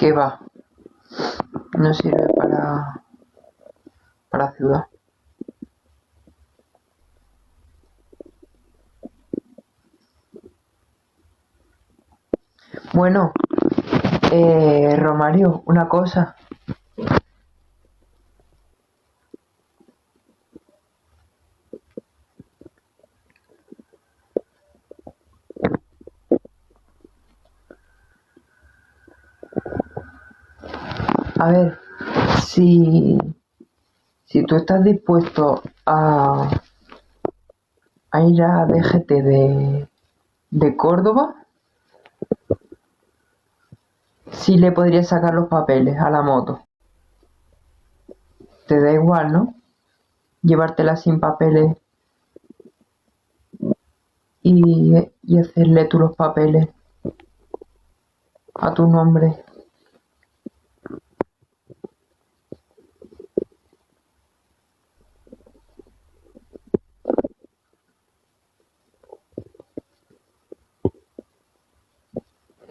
¿Qué va? No sirve para ciudad. Bueno, Romario, una cosa. A ver, si tú estás dispuesto a ir a DGT de Córdoba, sí le podrías sacar los papeles a la moto. Te da igual, ¿no? Llevártela sin papeles y hacerle tú los papeles a tu nombre.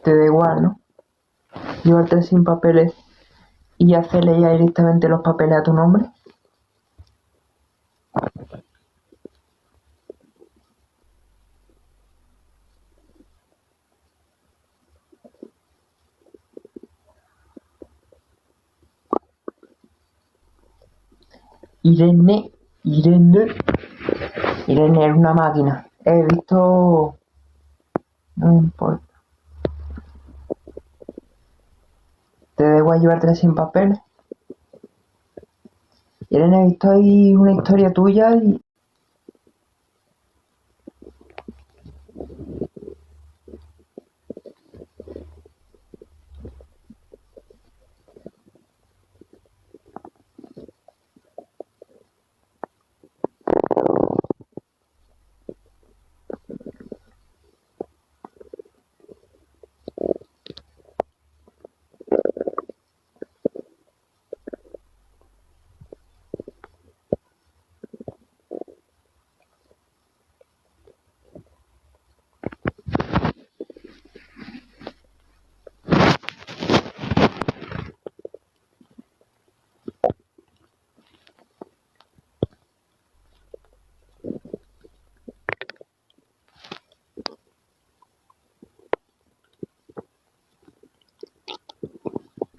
Te da igual, ¿no? Llevártela sin papeles y hacerle ya directamente los papeles a tu nombre. Irene es una máquina. He visto... No me importa. Te da igual llevártela sin papeles. Irene, he visto ahí una historia tuya y...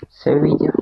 Sevilla.